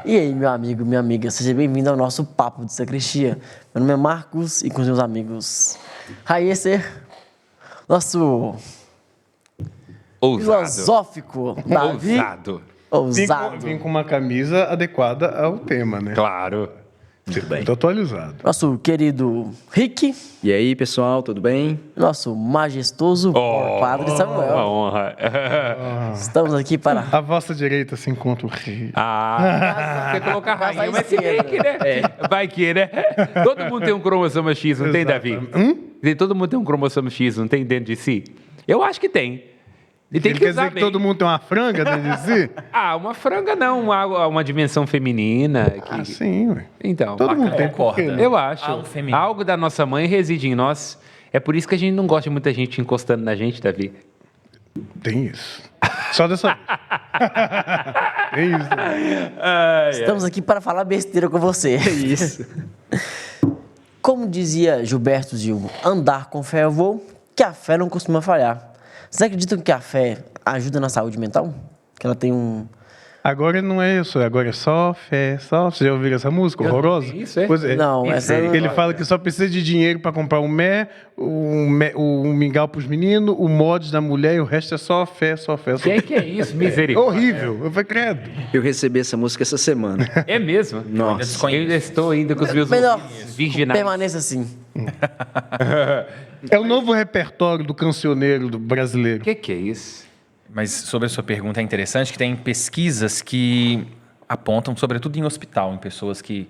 E aí, meu amigo, minha amiga, seja bem-vindo ao nosso Papo de Sacristia. Meu nome é Marcos e com os meus amigos Raísser, nosso filosófico Davi. Ousado. Vim com uma camisa adequada ao tema, né? Claro. Muito atualizado. Nosso querido Rick. E aí, pessoal, tudo bem? Nosso majestoso Padre Samuel. Uma honra. Estamos aqui para... À vossa direita se encontra o rei. Você colocar a rainha, mas se esquerda. bem que, né? Vai que, né? Todo mundo tem um cromossoma X, não tem, Davi? Todo mundo tem um cromossoma X, não tem dentro de si? Eu acho que tem. E tem Ele que quer usar dizer que bem. todo mundo tem uma franga dentro de si? Uma franga não, uma dimensão feminina. Que... Sim, ué. Então, Todo mundo tem, concorda. por quê, né? eu acho. Algo feminino. Algo da nossa mãe reside em nós. É por isso que a gente não gosta de muita gente encostando na gente, Davi. Tem isso. Só dessa vez. Tem isso. Estamos aqui para falar besteira com você. Isso. Como dizia Gilberto Gil, andar com fé eu vou, que a fé não costuma falhar. Vocês acreditam que a fé ajuda na saúde mental? Que ela tem um... Agora não é isso, agora é só fé, só. Vocês já ouviram essa música horrorosa? Isso, é? Pois é. Não, essa... Ele fala que só precisa de dinheiro para comprar o mingau para os meninos, o mods da mulher e o resto é só fé, só fé. Só... Que é isso? Misericórdia. Horrível. Eu falei, credo. Eu recebi essa música essa semana. É mesmo? Nossa. Eu ainda estou ainda com os meus Melhor, ouvidos virginais. permaneça assim. É o novo repertório do cancioneiro do brasileiro. O que é isso? Mas sobre a sua pergunta, é interessante que tem pesquisas que apontam, sobretudo em hospital, em pessoas que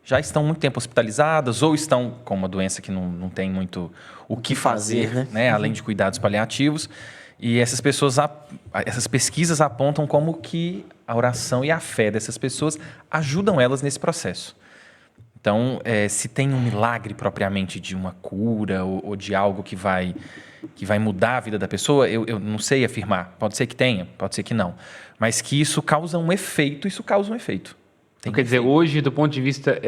já estão muito tempo hospitalizadas ou estão com uma doença que não tem muito o que fazer, né? Além de cuidados paliativos. E essas pessoas, essas pesquisas apontam como que a oração e a fé dessas pessoas ajudam elas nesse processo. Então, se tem um milagre propriamente de uma cura ou de algo que vai mudar a vida da pessoa, eu não sei afirmar. Pode ser que tenha, pode ser que não. Mas que isso causa um efeito, isso causa um efeito. Tem Quer dizer, hoje, do ponto de vista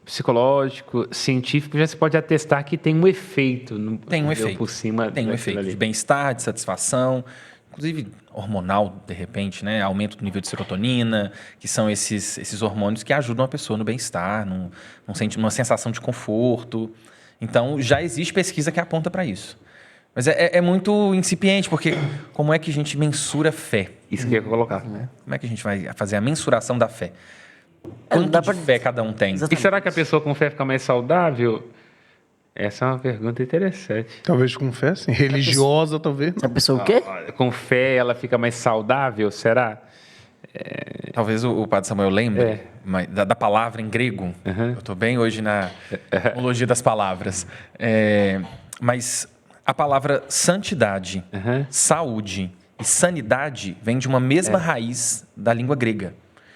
psicológico, científico, já se pode atestar que tem um efeito. Tem um efeito. Por cima tem um efeito ali. de bem-estar, de satisfação, inclusive hormonal, de repente, né? Aumento do nível de serotonina, que são esses hormônios que ajudam a pessoa no bem-estar, numa sensação de conforto. Então, já existe pesquisa que aponta para isso. Mas é muito incipiente, porque como é que a gente mensura fé? Isso que eu ia colocar. Como é que a gente vai fazer a mensuração da fé? não Quanto dá de pra- fé cada um tem? Exatamente. E será que a pessoa com fé fica mais saudável? Essa é uma pergunta interessante. Talvez com fé, sim. Religiosa, talvez. A pessoa o quê? Com fé, ela fica mais saudável, será? Talvez o Padre Samuel lembre da palavra em grego. Eu estou bem hoje na etimologia das palavras. Mas a palavra santidade, saúde e sanidade vem de uma mesma raiz da língua grega.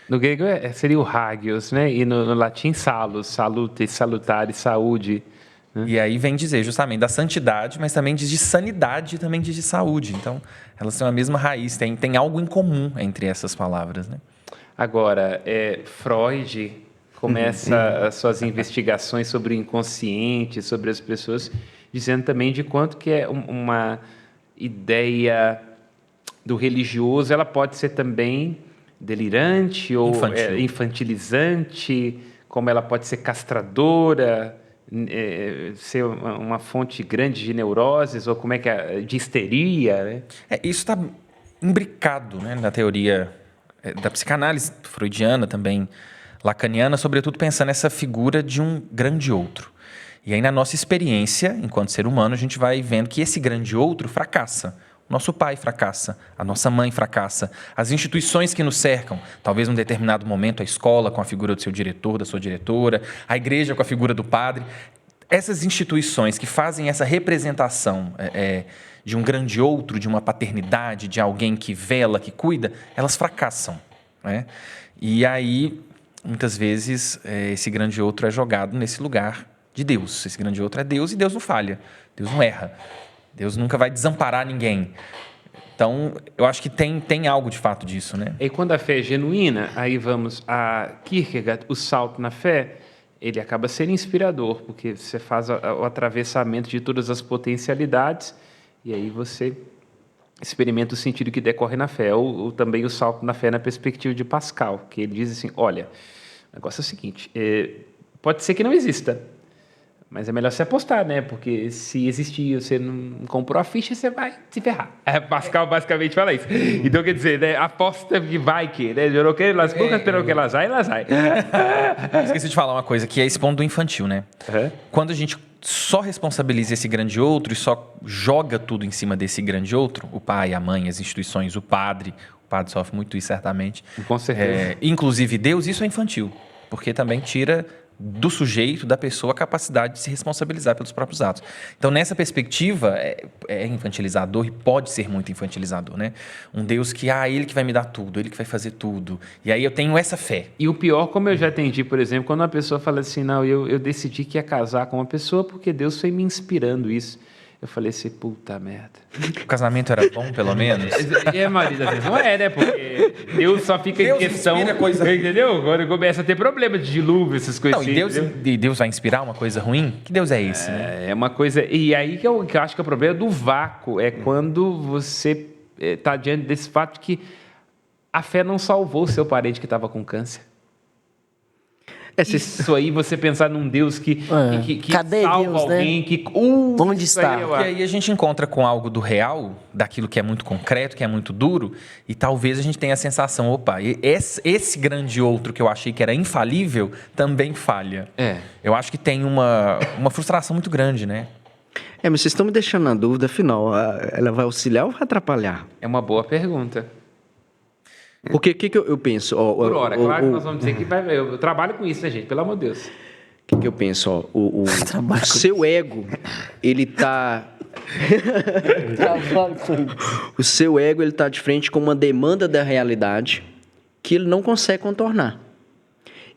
No grego seria o hagios, né? E no latim salus, salute, salutare, saúde. E aí vem dizer justamente da santidade, mas também diz de sanidade e também diz de saúde. Então, elas têm a mesma raiz, tem algo em comum entre essas palavras, né? Agora, Freud começa as suas investigações sobre o inconsciente, sobre as pessoas, dizendo também de quanto que é uma ideia do religioso, ela pode ser também delirante ou infantilizante, como ela pode ser castradora, ser uma fonte grande de neuroses, ou como é que de histeria, né? Isso está imbricado, né, na teoria da psicanálise freudiana, também lacaniana, sobretudo pensando nessa figura de um grande outro. E aí, na nossa experiência, enquanto ser humano, a gente vai vendo que esse grande outro fracassa. O nosso pai fracassa, a nossa mãe fracassa, as instituições que nos cercam, talvez num determinado momento a escola com a figura do seu diretor, da sua diretora, a igreja com a figura do padre. Essas instituições que fazem essa representação de um grande outro, de uma paternidade, de alguém que vela, que cuida, elas fracassam, né? E aí, muitas vezes, esse grande outro é jogado nesse lugar de Deus. Esse grande outro é Deus e Deus não falha, Deus não erra. Deus nunca vai desamparar ninguém. Então, eu acho que tem algo de fato disso, né? E quando a fé é genuína, aí vamos a Kierkegaard, o salto na fé, ele acaba sendo inspirador, porque você faz o atravessamento de todas as potencialidades e aí você experimenta o sentido que decorre na fé, ou também o salto na fé na perspectiva de Pascal, que ele diz assim, olha, o negócio é o seguinte, pode ser que não exista, mas é melhor você apostar, né? Porque se existir, você não comprou a ficha, você vai se ferrar. Pascal basicamente fala isso. Então, quer dizer, né? Aposta que vai que, né? Eu não quero las brujas, pero que las hay, las hay. Esqueci de falar uma coisa, que é esse ponto do infantil, né? Quando a gente só responsabiliza esse grande outro e só joga tudo em cima desse grande outro, o pai, a mãe, as instituições, o padre sofre muito isso, certamente. Com certeza. Inclusive Deus, isso é infantil, porque também tira do sujeito, da pessoa, a capacidade de se responsabilizar pelos próprios atos. Então, nessa perspectiva, é infantilizador e pode ser muito infantilizador, né? Um Deus que, ele que vai me dar tudo, ele que vai fazer tudo. E aí eu tenho essa fé. E o pior, como eu já atendi, por exemplo, quando uma pessoa fala assim, não, eu decidi que ia casar com uma pessoa porque Deus foi me inspirando isso. Eu falei assim, puta merda. O casamento era bom, pelo menos? A maioria das vezes não é, né? Porque Deus só fica Deus em questão... inspira coisa... Entendeu? Agora começa a ter problema de dilúvio, essas coisas não, assim. E Deus vai inspirar uma coisa ruim? Que Deus é esse, né? É uma coisa... E aí que eu acho que é o problema do vácuo. É quando você está diante desse fato que a fé não salvou o seu parente que estava com câncer. Isso aí, você pensar num Deus que Cadê salva Deus, alguém, né? que... Onde está? Aí, E aí a gente encontra com algo do real, daquilo que é muito concreto, que é muito duro, e talvez a gente tenha a sensação, opa, esse grande outro que eu achei que era infalível, também falha. Eu acho que tem uma frustração muito grande, né? Mas vocês estão me deixando na dúvida, afinal, ela vai auxiliar ou vai atrapalhar? É uma boa pergunta. Porque o que eu penso? Por hora, claro que nós vamos dizer que eu trabalho com isso, né, gente? Pelo amor de Deus. O que eu penso? O seu ego, ele tá... O seu ego, ele tá de frente com uma demanda da realidade que ele não consegue contornar.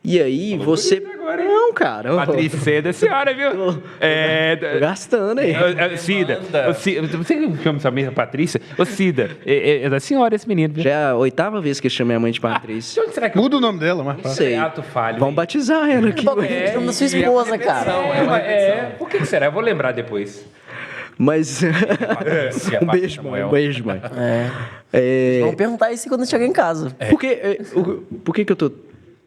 E aí você... Não, cara. Patrícia, você é da senhora, viu? Tô gastando aí. Cida. Você chama sua mãe de Patrícia? Ô, Cida, é da senhora esse menino, viu? Já é a 8ª vez que eu chamei a mãe de Patrícia. Onde será que Muda o nome dela, mas... Não sei. ato falho? Vamos batizar ela aqui. Chama da sua esposa, cara. Por que será? Eu vou lembrar depois. Mas... Um beijo, mãe. Vamos perguntar isso quando chegar em casa. Por que eu tô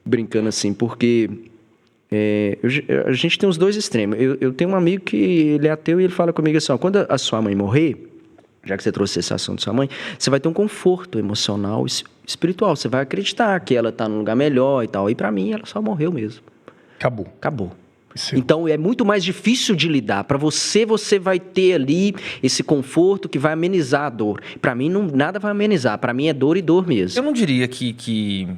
brincando assim? Porque a gente tem os dois extremos. Eu tenho um amigo que ele é ateu e ele fala comigo assim, quando a sua mãe morrer, já que você trouxe essa ação de sua mãe, você vai ter um conforto emocional, espiritual. Você vai acreditar que ela está num lugar melhor e tal. E para mim, ela só morreu mesmo. Acabou. Sim. Então, é muito mais difícil de lidar. Para você vai ter ali esse conforto que vai amenizar a dor. Para mim, nada vai amenizar. Para mim, é dor e dor mesmo. Eu não diria que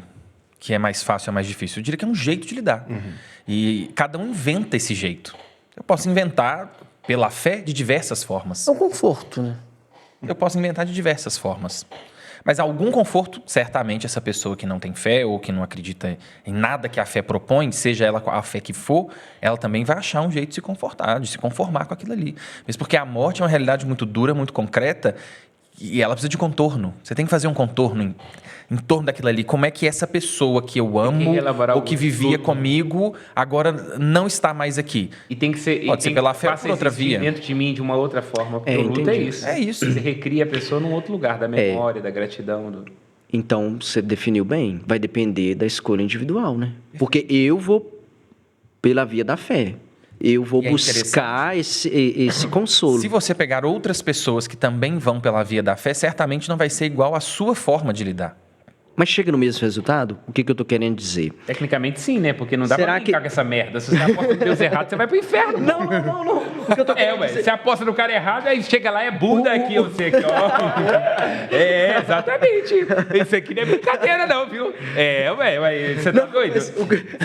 é mais fácil ou mais difícil. Eu diria que é um jeito de lidar. E cada um inventa esse jeito. Eu posso inventar pela fé de diversas formas. É um conforto, né? Eu posso inventar de diversas formas. Mas algum conforto, certamente, essa pessoa que não tem fé ou que não acredita em nada que a fé propõe, seja ela a fé que for, ela também vai achar um jeito de se confortar, de se conformar com aquilo ali. Mesmo porque a morte é uma realidade muito dura, muito concreta, e ela precisa de contorno. Você tem que fazer um contorno em torno daquilo ali. Como é que essa pessoa que eu amo ou que vivia comigo agora não está mais aqui? E tem que ser... Pode ser pela fé ou por outra via. Dentro de mim de uma outra forma. Porque o luto é isso. É isso. Você recria a pessoa num outro lugar, da memória, da gratidão. Então, você definiu bem. Vai depender da escolha individual, né? Porque eu vou pela via da fé. Eu vou buscar esse consolo. Se você pegar outras pessoas que também vão pela via da fé, certamente não vai ser igual à sua forma de lidar. Mas chega no mesmo resultado? O que eu tô querendo dizer? Tecnicamente sim, né? Porque não dá pra brincar com essa merda. Se você aposta no Deus errado, você vai pro inferno. Não. O que eu tô querendo dizer... Você aposta no cara errado, aí chega lá, é Buda aqui, você aqui, ó. Exatamente. Isso aqui não é brincadeira não, viu? Você tá doido? Se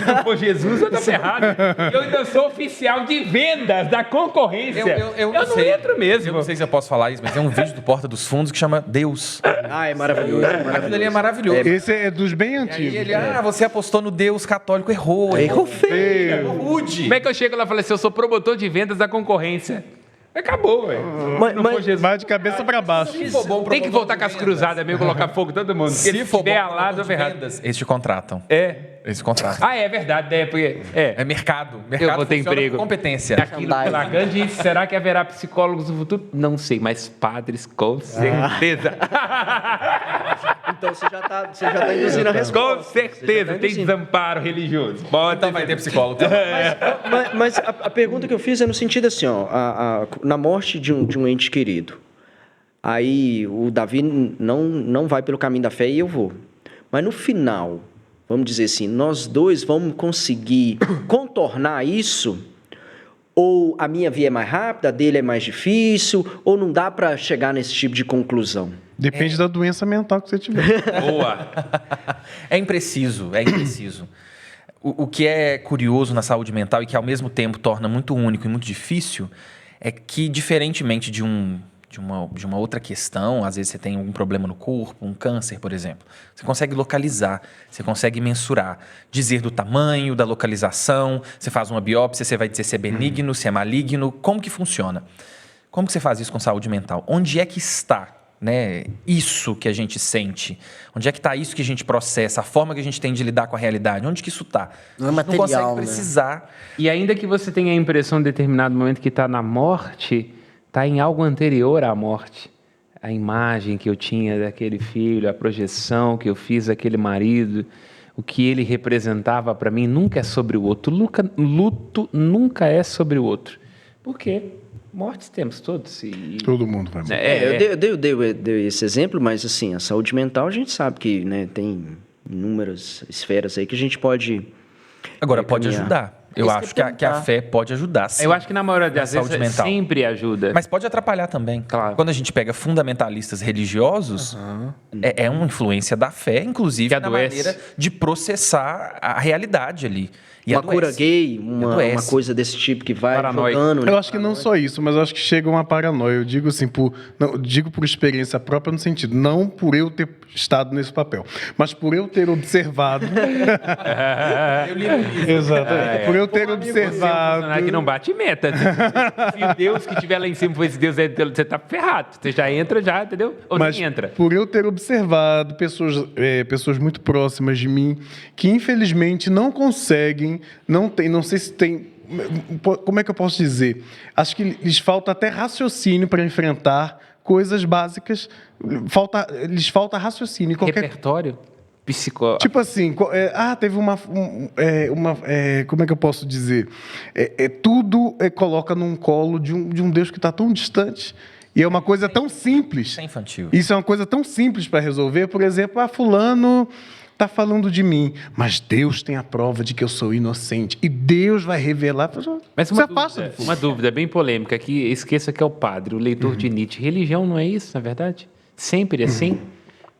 não for Jesus, eu tô ferrado. Eu ainda sou oficial de vendas da concorrência. Eu não entro mesmo. Eu não sei se eu posso falar isso, mas tem um vídeo do Porta dos Fundos que chama Deus. É maravilhoso. Aquilo ali é maravilhoso. Esse é dos bem antigos. E ele, você apostou no Deus católico, errou feio. Errou rude. Como é que eu chego lá e falei assim, eu sou promotor de vendas da concorrência? Acabou, velho. Mas de cabeça pra baixo. Tem que voltar com as cruzadas mesmo, colocar fogo em todo mundo. Se for bom alado, vendas, eles te contratam. Esse contrato. Ah, é verdade, né? Porque, É mercado. Mercado vou ter funciona emprego. por competência. Aquilo que lá, Gandhi, será que haverá psicólogos no futuro? Não sei, mas padres, com certeza. Então você já tá induzindo a resposta. Com certeza, tem desamparo religioso. Então vai ter psicólogo. Mas a pergunta que eu fiz é no sentido assim, ó, na morte de um ente querido, aí o Davi não vai pelo caminho da fé e eu vou. Mas no final, vamos dizer assim, nós dois vamos conseguir contornar isso? Ou a minha via é mais rápida, a dele é mais difícil, ou não dá para chegar nesse tipo de conclusão? Depende da doença mental que você tiver. Boa. É impreciso. O que é curioso na saúde mental e que ao mesmo tempo torna muito único e muito difícil é que, diferentemente de uma outra questão, às vezes você tem algum problema no corpo, um câncer, por exemplo, você consegue localizar, você consegue mensurar, dizer do tamanho, da localização, você faz uma biópsia, você vai dizer se é benigno, se é maligno, como que funciona? Como que você faz isso com saúde mental? Onde é que está, né, isso que a gente sente? Onde é que está isso que a gente processa? A forma que a gente tem de lidar com a realidade? Onde que isso está? Não é a gente material, não consegue né? precisar. E ainda que você tenha a impressão em determinado momento que está na morte, está em algo anterior à morte. A imagem que eu tinha daquele filho, a projeção que eu fiz daquele marido, o que ele representava para mim nunca é sobre o outro. Luto nunca é sobre o outro. Por quê? Mortes temos todos. Todo mundo vai morrer. Eu dei esse exemplo, mas assim, a saúde mental a gente sabe que, né, tem inúmeras esferas aí que a gente pode... Agora, pode caminhar. ajudar. Eu Isso acho que eu que a fé pode ajudar, sim. Eu acho que na maioria das Na vezes saúde mental. sempre ajuda. Mas pode atrapalhar também. Claro. Quando a gente pega fundamentalistas religiosos, é uma influência da fé, inclusive, Que na adoece. maneira de processar a realidade ali. E uma adoece. cura gay, uma Adoece. coisa desse tipo que vai Paranoico. jogando... Eu acho que não só isso, mas eu acho que chega uma paranoia. Eu digo assim, digo por experiência própria no sentido, não por eu ter estado nesse papel, mas por eu ter observado. Eu li no livro. Exatamente. Por eu ter observado. Que não bate meta. Se o Deus que estiver lá em cima for esse Deus, você tá ferrado. Você já entra, entendeu? Ou Mas nem entra. por eu ter observado pessoas muito próximas de mim que infelizmente não conseguem, não sei se tem, como é que eu posso dizer? Acho que lhes falta até raciocínio para enfrentar coisas básicas, lhes falta raciocínio. Repertório psicó... Tipo assim, teve como é que eu posso dizer? Tudo coloca num colo de um Deus que está tão distante. E é uma coisa tão simples. Isso é infantil. Isso é uma coisa tão simples para resolver. Por exemplo, fulano está falando de mim, mas Deus tem a prova de que eu sou inocente. E Deus vai revelar. Mas Você uma dúvida bem polêmica, que esqueça que é o padre, o leitor de Nietzsche. Religião não é isso, na verdade? Sempre assim?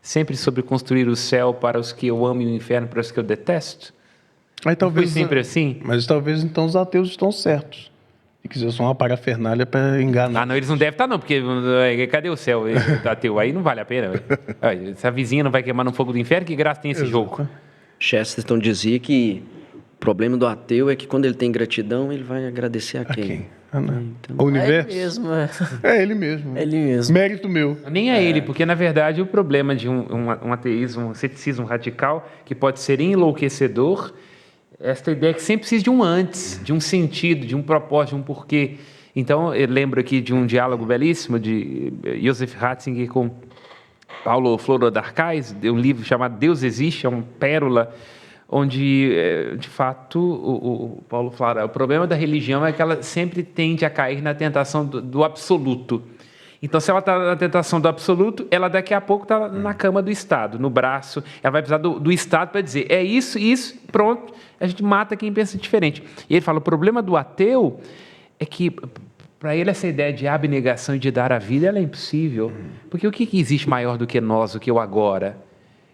Sempre sobre construir o céu para os que eu amo e o inferno para os que eu detesto? Aí, talvez, Foi sempre assim? Mas talvez então os ateus estão certos. E que isso é uma parafernália para enganar. Ah, não, eles não devem estar não, porque cadê o céu? Ateu, aí não vale a pena. Se a vizinha não vai queimar no fogo do inferno, que graça tem esse jogo? Chesterton dizia que o problema do ateu é que quando ele tem gratidão, ele vai agradecer a quem? O universo? É ele mesmo, é. É ele mesmo. É ele mesmo. Mérito meu. Nem é ele, porque na verdade o problema de um ateísmo, um ceticismo radical, que pode ser enlouquecedor, esta ideia que sempre precisa de um antes, de um sentido, de um propósito, de um porquê. Então, eu lembro aqui de um diálogo belíssimo de Joseph Ratzinger com Paulo Floro d'Arcais, de um livro chamado Deus Existe, é uma pérola, onde, de fato, o Paulo fala, o problema da religião é que ela sempre tende a cair na tentação do absoluto. Então, se ela está na tentação do absoluto, ela daqui a pouco está na cama do Estado, no braço. Ela vai precisar do Estado para dizer, é isso, pronto. A gente mata quem pensa diferente. E ele fala, o problema do ateu é que, para ele, essa ideia de abnegação e de dar a vida, ela é impossível. Porque o que existe maior do que nós, do que o agora?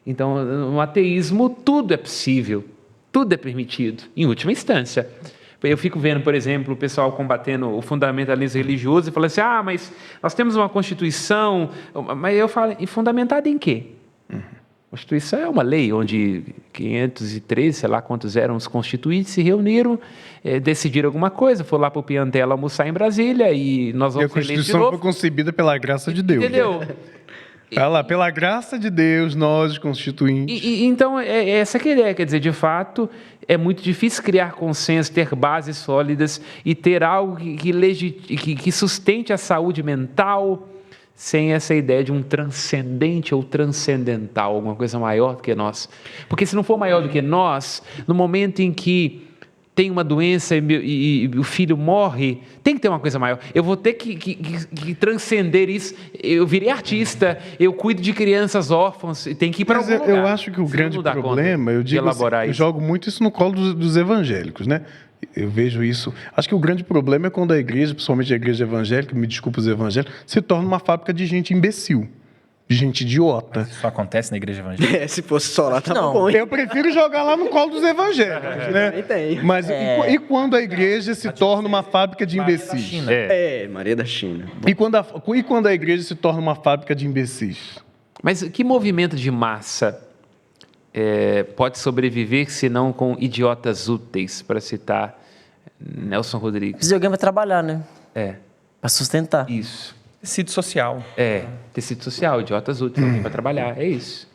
Então, no ateísmo, tudo é possível. Tudo é permitido, em última instância. Eu fico vendo, por exemplo, o pessoal combatendo o fundamentalismo religioso e falando assim, mas nós temos uma Constituição, mas eu falo, e fundamentada em quê? A Constituição é uma lei onde 513, sei lá quantos eram os constituintes, se reuniram, decidiram alguma coisa, foram lá para o Piantela almoçar em Brasília e nós E a vamos ser eleitos de Constituição novo. foi concebida pela graça de Deus. Entendeu? Olha lá, pela graça de Deus, nós, constituintes. Então, é essa que é a ideia. Quer dizer, de fato, é muito difícil criar consenso, ter bases sólidas e ter algo que sustente a saúde mental sem essa ideia de um transcendente ou transcendental, alguma coisa maior do que nós. Porque se não for maior do que nós, no momento em que tem uma doença e o filho morre, tem que ter uma coisa maior. Eu vou ter que transcender isso. Eu virei artista, eu cuido de crianças órfãs, e tem que ir para algum lugar. Eu acho que o grande problema, eu digo assim, eu jogo muito isso no colo dos evangélicos, né? Eu vejo isso. Acho que o grande problema é quando a igreja, principalmente a igreja evangélica, me desculpa os evangélicos, se torna uma fábrica de gente imbecil. Gente idiota. Isso acontece na igreja evangélica? Se fosse só lá, tava Não. bom. Hein? Eu prefiro jogar lá no colo dos evangélicos, né? Também tem. Mas e quando a igreja se torna uma fábrica de imbecis? Maria da China. E quando a igreja se torna uma fábrica de imbecis? Mas que movimento de massa pode sobreviver se não com idiotas úteis, para citar Nelson Rodrigues? Precisa de alguém pra trabalhar, né? Pra sustentar. Isso. Tecido social. Tecido social, idiotas úteis, alguém para trabalhar, é isso.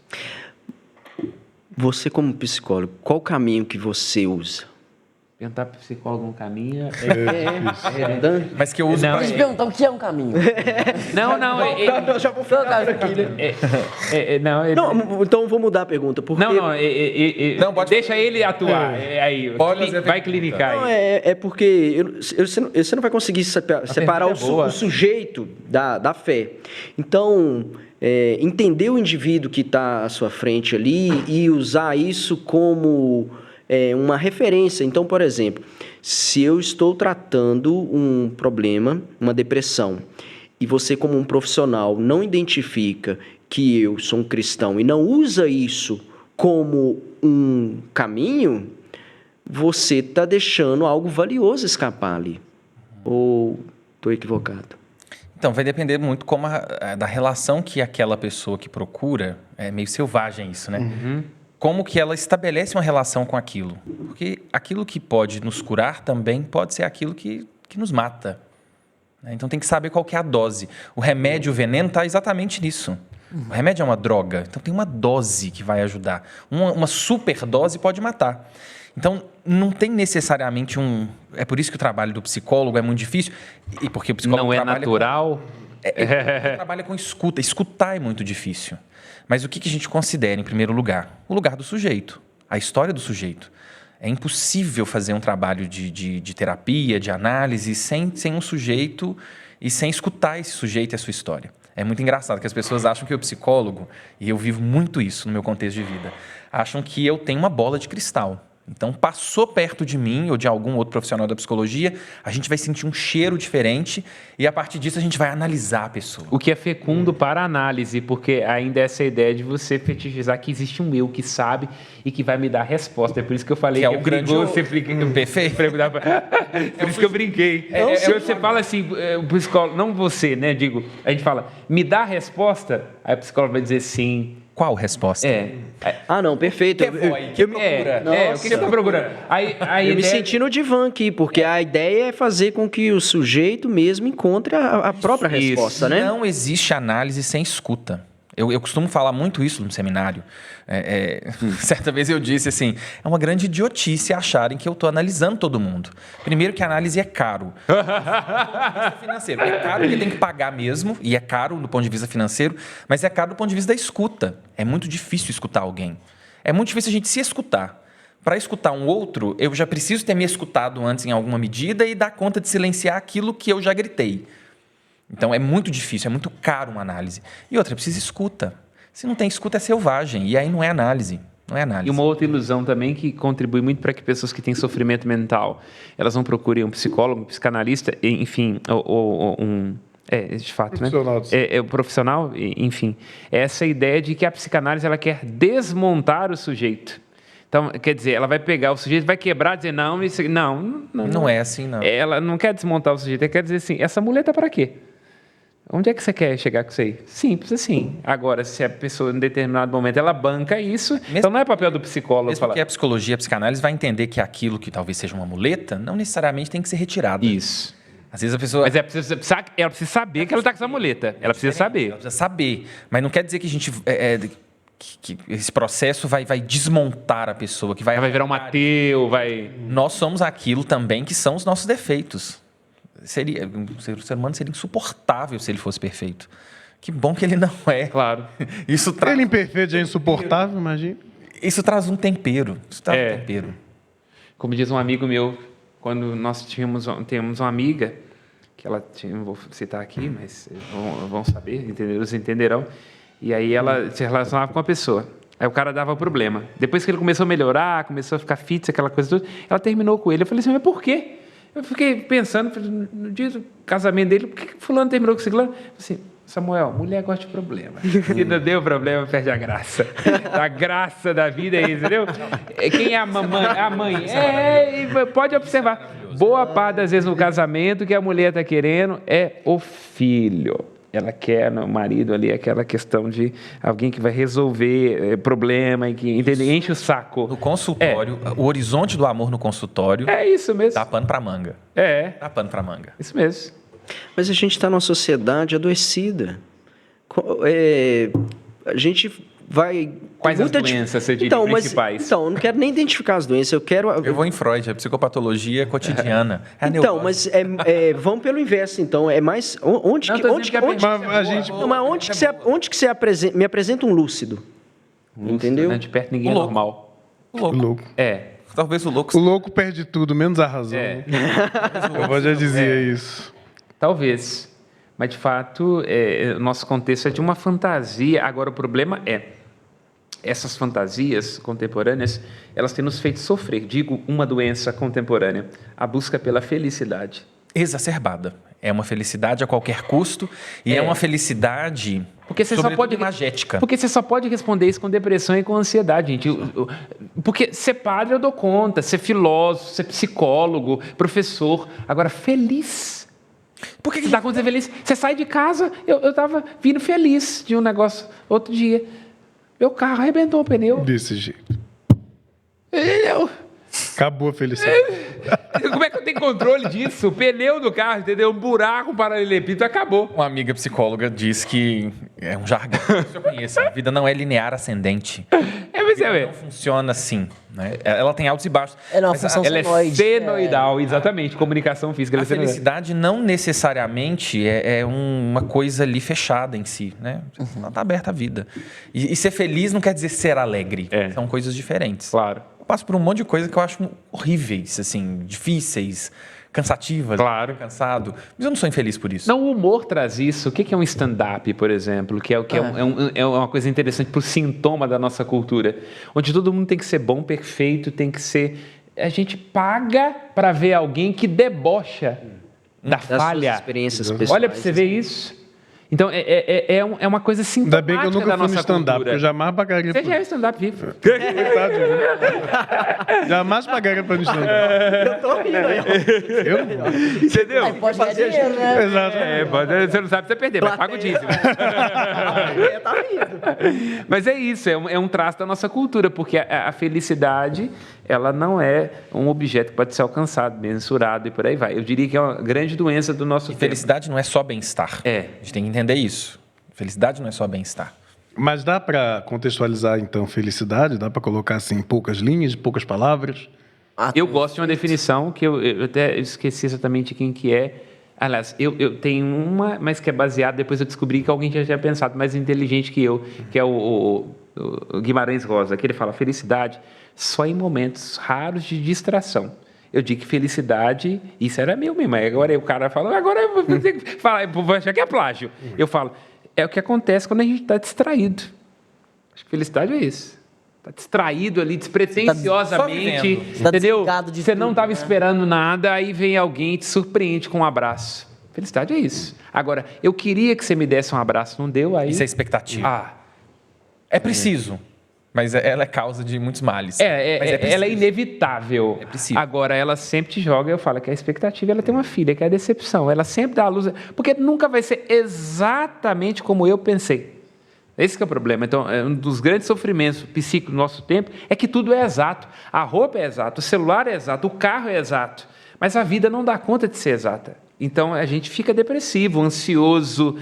Você, como psicólogo, qual o caminho que você usa? Perguntar para o psicólogo um caminho redundante? Mas que eu uso Não, pra- Deixa eu perguntar o que é um caminho. Eu já vou ficar aqui, né? Não, então eu vou mudar a pergunta. Porque... Não, pode- deixa ele atuar. Aí, Pode fazer a vai pergunta. clinicar. Não, aí. é porque você não vai conseguir separar pergunta é boa. o sujeito da fé. Então, entender o indivíduo que está à sua frente ali e usar isso como uma referência. Então, por exemplo, se eu estou tratando um problema, uma depressão, e você, como um profissional, não identifica que eu sou um cristão e não usa isso como um caminho, você está deixando algo valioso escapar ali. Ou estou equivocado? Então, vai depender muito da relação que aquela pessoa que procura, é meio selvagem isso, né? Como que ela estabelece uma relação com aquilo. Porque aquilo que pode nos curar também pode ser aquilo que nos mata. Né? Então tem que saber qual que é a dose. O remédio, o veneno, está exatamente nisso. O remédio é uma droga, então tem uma dose que vai ajudar. Uma superdose pode matar. Então, não tem necessariamente É por isso que o trabalho do psicólogo é muito difícil. E porque o psicólogo Não é trabalha natural. Ele trabalha com escuta. Escutar é muito difícil. Mas o que a gente considera, em primeiro lugar? O lugar do sujeito, a história do sujeito. É impossível fazer um trabalho de terapia, de análise, sem um sujeito e sem escutar esse sujeito e a sua história. É muito engraçado que as pessoas acham que o psicólogo, e eu vivo muito isso no meu contexto de vida, acham que eu tenho uma bola de cristal. Então, passou perto de mim ou de algum outro profissional da psicologia, a gente vai sentir um cheiro diferente e, a partir disso, a gente vai analisar a pessoa. O que é fecundo para a análise, porque ainda essa ideia de você fetichizar que existe um eu que sabe e que vai me dar a resposta. É por isso que eu falei Que é o grande perfeito. Por isso que eu brinquei. Se você fala assim, o psicólogo, não você, né? Digo, a gente fala, me dá a resposta, aí o psicólogo vai dizer sim. Qual resposta? Ah, não, perfeito. Que procura? O que você está procurando? Eu me senti no divã aqui, porque a ideia é fazer com que o sujeito mesmo encontre a própria resposta, né? Não existe análise sem escuta. Eu costumo falar muito isso no seminário. Certa vez eu disse assim, é uma grande idiotice acharem que eu estou analisando todo mundo. Primeiro que a análise é caro. Do ponto de vista financeiro. É caro porque tem que pagar mesmo, e é caro do ponto de vista financeiro, mas é caro do ponto de vista da escuta. É muito difícil escutar alguém. É muito difícil a gente se escutar. Para escutar um outro, eu já preciso ter me escutado antes em alguma medida e dar conta de silenciar aquilo que eu já gritei. Então, é muito difícil, é muito caro uma análise. E outra, precisa escuta. Se não tem escuta, é selvagem. E aí não é análise. Não é análise. E uma outra ilusão também que contribui muito para que pessoas que têm sofrimento mental, elas não procurem um psicólogo, um psicanalista, enfim, de fato, Profissional. né? O profissional, enfim. É essa ideia de que a psicanálise ela quer desmontar o sujeito. Então, quer dizer, ela vai pegar o sujeito, vai quebrar e dizer, não, Não é assim, não. Ela não quer desmontar o sujeito, ela quer dizer assim, essa mulher está para quê? Onde é que você quer chegar com isso aí? Simples assim. Agora, se a pessoa, em determinado momento, ela banca isso, então não é papel do psicólogo Mesmo falar. que a psicologia, a psicanálise vai entender que aquilo que talvez seja uma muleta, não necessariamente tem que ser retirado. Isso. Às vezes a pessoa... Mas ela precisa saber que ela está com essa muleta. Ela precisa saber. Ela precisa saber. Mas não quer dizer que a gente... que esse processo vai desmontar a pessoa, que Ela vai virar um ateu, vai... Nós somos aquilo também que são os nossos defeitos. O ser humano seria insuportável se ele fosse perfeito. Que bom que ele não é. Claro. Ele imperfeito já é insuportável, imagina. Isso traz um tempero. Como diz um amigo meu, quando nós temos uma amiga, que ela não vou citar aqui, mas vão saber, eles entenderão, e aí ela se relacionava com uma pessoa. Aí o cara dava problema. Depois que ele começou a melhorar, começou a ficar fit, aquela coisa toda, ela terminou com ele. Eu falei assim, mas por quê? Eu fiquei pensando, no dia do casamento dele, por que fulano terminou com esse fulano? Eu falei assim, Samuel, mulher gosta de problema. Se não deu problema, perde a graça. A graça da vida é isso, entendeu? Quem é a mamãe? A mãe. Pode observar. Boa parte das vezes no casamento, o que a mulher está querendo é o filho. Ela quer no marido ali aquela questão de alguém que vai resolver problema e que enche o saco. No consultório, o horizonte do amor no consultório... É isso mesmo. Dá pano pra manga. Dá pano pra manga. Isso mesmo. Mas a gente está numa sociedade adoecida. A gente vai... Quais as doenças, você diria, principais? Então, eu não quero nem identificar as doenças, Eu vou em Freud, a psicopatologia cotidiana. Vamos pelo inverso, então. É mais... Onde que você me apresenta um lúcido? Entendeu? Não, de perto ninguém é normal. O louco. Talvez o louco... O louco perde tudo, menos a razão. Eu já dizia isso. Talvez. Mas, de fato, o nosso contexto é de uma fantasia. Agora, o problema essas fantasias contemporâneas, elas têm nos feito sofrer. Digo, uma doença contemporânea, a busca pela felicidade. Exacerbada. É uma felicidade a qualquer custo e é uma felicidade imagética. Porque você só pode responder isso com depressão e com ansiedade, gente. Porque ser padre eu dou conta, ser filósofo, ser psicólogo, professor. Agora, feliz... Por que você está acontecendo feliz? Você sai de casa, eu estava vindo feliz de um negócio outro dia. Meu carro arrebentou o pneu. Desse jeito. Entendeu? Acabou a felicidade. Como é que eu tenho controle disso? O pneu do carro, entendeu? Um buraco, um paralelepípedo, acabou. Uma amiga psicóloga diz que é um jargão que eu conheço. A vida não é linear ascendente. Não funciona assim. Né? Ela tem altos e baixos. Ela é senoidal, exatamente. Comunicação física. A felicidade não necessariamente é uma coisa ali fechada em si. Né? Ela está aberta à vida. E ser feliz não quer dizer ser alegre. São coisas diferentes. Claro. Eu passo por um monte de coisa que eu acho horríveis, assim, difíceis, cansativas. Claro. Cansado. Mas eu não sou infeliz por isso. Não, o humor traz isso. O que é um stand-up, por exemplo? É uma coisa interessante para o sintoma da nossa cultura. Onde todo mundo tem que ser bom, perfeito, tem que ser... A gente paga para ver alguém que debocha da falha. Suas experiências pessoais. Olha para você ver isso. Então, é uma coisa sintomática da nossa cultura. Ainda bem que eu nunca fui no stand-up, porque eu jamais pagaria... Você já é stand-up vivo. Jamais pagaria para ir no stand-up. Eu tô rindo aí. Entendeu? Pode fazer dinheiro, né? Exato. Você não sabe, você perder, mas paga o dízimo. Tá rindo. Mas é isso, é um traço da nossa cultura, porque a felicidade, ela não é um objeto que pode ser alcançado, mensurado e por aí vai. Eu diria que é uma grande doença do nosso tempo. Felicidade não é só bem-estar. A gente tem que entender isso. Felicidade não é só bem-estar. Mas dá para contextualizar, então, felicidade? Dá para colocar, assim, em poucas linhas, poucas palavras? Eu gosto de uma definição que eu até esqueci exatamente quem que é. Aliás, eu tenho uma, mas que é baseada, depois eu descobri que alguém já tinha pensado mais inteligente que eu, que é o Guimarães Rosa, que ele fala felicidade só em momentos raros de distração. Eu digo que felicidade, isso era meu mesmo, agora o cara fala, agora eu vou ter que falar, vou achar que é plágio. Eu falo, é o que acontece quando a gente está distraído. Acho que felicidade é isso. Está distraído ali, despretensiosamente, entendeu? Você não estava esperando nada, aí vem alguém e te surpreende com um abraço. Felicidade é isso. Agora, eu queria que você me desse um abraço, não deu, aí... Isso é expectativa. É preciso, mas ela é causa de muitos males. Ela é inevitável. É preciso. Agora, ela sempre te joga, eu falo que a expectativa, ela tem uma filha, que é a decepção. Ela sempre dá a luz, porque nunca vai ser exatamente como eu pensei. Esse que é o problema. Então, um dos grandes sofrimentos psíquicos do nosso tempo é que tudo é exato. A roupa é exata, o celular é exato, o carro é exato. Mas a vida não dá conta de ser exata. Então a gente fica depressivo, ansioso,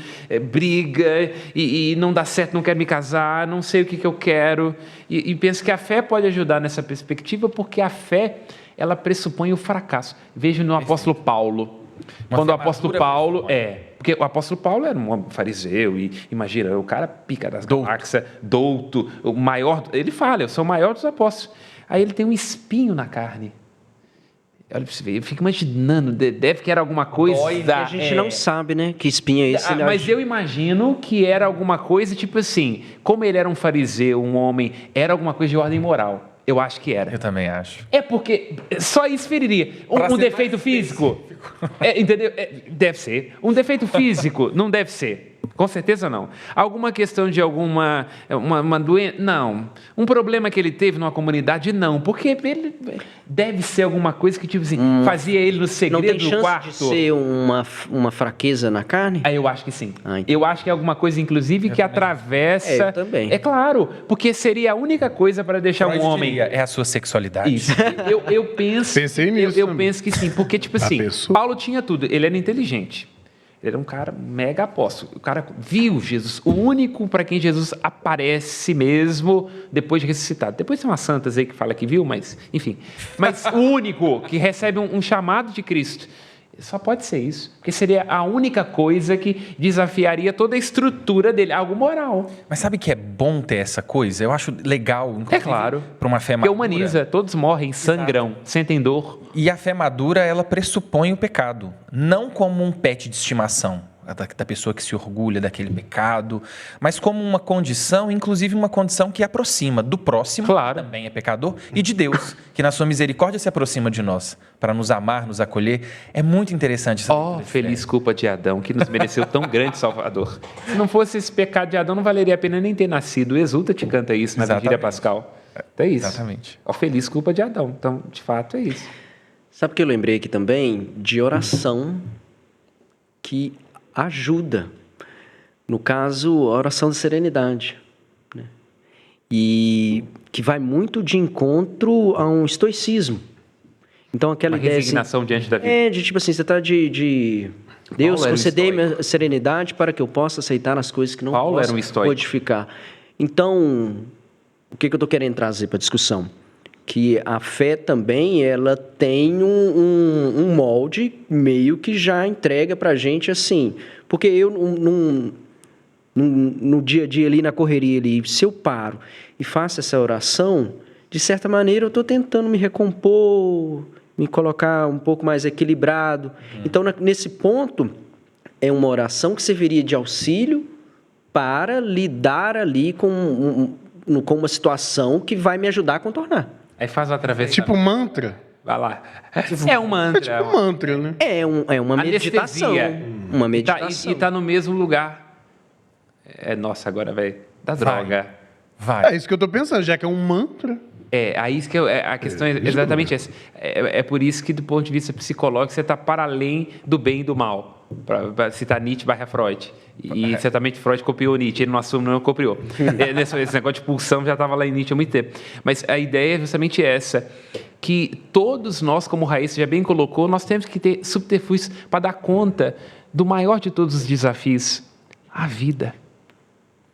briga e não dá certo, não quero me casar, não sei o que eu quero. E penso que a fé pode ajudar nessa perspectiva, porque a fé, ela pressupõe o fracasso. Veja no apóstolo Paulo. Quando o apóstolo Paulo... Porque o apóstolo Paulo era um fariseu e imagina, o cara pica das galáxias, douto, o maior... Ele fala, eu sou o maior dos apóstolos. Aí ele tem um espinho na carne. Olha pra você ver, eu fico imaginando, deve que era alguma coisa... A gente não sabe, né? Que espinho é esse. Mas eu imagino que era alguma coisa, tipo assim, como ele era um fariseu, um homem, era alguma coisa de ordem moral. Eu acho que era. Eu também acho. É porque só isso feriria. Um defeito físico. Entendeu? Deve ser. Um defeito físico não deve ser. Com certeza não. Alguma questão de alguma uma doença? Não. Um problema que ele teve numa comunidade? Não. Porque ele deve ser alguma coisa que, tipo assim, fazia ele no segredo do quarto. Não tem chance de ser uma fraqueza na carne? Eu acho que sim. Então. Eu acho que é alguma coisa, inclusive, que atravessa... Eu também. É claro, porque seria a única coisa para deixar Freud um homem... diria, é a sua sexualidade. Isso. Eu penso... Pensei nisso Eu também. penso que sim, porque, tipo assim, Paulo tinha tudo. Ele era inteligente. Ele era um cara mega apóstolo. O cara viu Jesus, o único para quem Jesus aparece mesmo depois de ressuscitado. Depois tem umas santas aí que fala que viu, mas enfim. Mas o único que recebe um chamado de Cristo. Só pode ser isso, porque seria a única coisa que desafiaria toda a estrutura dele, algo moral. Mas sabe que é bom ter essa coisa? Eu acho legal, inclusive, É claro. para uma fé Porque madura. humaniza, todos morrem, sangram, sentem dor. E a fé madura, ela pressupõe o pecado, não como um pet de estimação da pessoa que se orgulha daquele pecado, mas como uma condição, inclusive uma condição que aproxima do próximo, Claro. que também é pecador, e de Deus, que na sua misericórdia se aproxima de nós, para nos amar, nos acolher. É muito interessante essa leitura de fé. Feliz culpa de Adão, que nos mereceu tão grande Salvador. Se não fosse esse pecado de Adão, não valeria a pena nem ter nascido. O Exulta te canta isso na Vigília Exatamente. Pascal. É isso. Exatamente. Feliz culpa de Adão. Então, de fato, é isso. Sabe o que eu lembrei aqui também? De oração que ajuda. No caso, a oração de serenidade. Né? E que vai muito de encontro a um estoicismo. Então, aquela Uma ideia resignação diante da vida. de tipo assim, você está de Deus, Paulo era um concedei-me estoico. a serenidade para que eu possa aceitar as coisas que não Paulo posso era um estoico. modificar. Então, o que eu estou querendo trazer para a discussão? Que a fé também, ela tem um molde meio que já entrega para a gente assim. Porque eu, no dia a dia ali, na correria ali, se eu paro e faço essa oração, de certa maneira eu estou tentando me recompor, me colocar um pouco mais equilibrado. Então, nesse ponto, é uma oração que serviria de auxílio para lidar ali com uma situação que vai me ajudar a contornar. Aí faz uma travessa. Tipo mantra. Vai lá. É um mantra. É tipo mantra, né? É uma meditação. Anestesia. Uma meditação. E tá no mesmo lugar. Nossa, agora, velho. Da droga. Vai. É isso que eu tô pensando, já que é um mantra. Aí que a questão é exatamente essa. É por isso que, do ponto de vista psicológico, você está para além do bem e do mal. Para citar Nietzsche / Freud. E certamente Freud copiou Nietzsche, ele não assume, não copiou. Esse negócio de pulsão já estava lá em Nietzsche há muito tempo. Mas a ideia é justamente essa, que todos nós, como Raíssa já bem colocou, nós temos que ter subterfúgios para dar conta do maior de todos os desafios, a vida,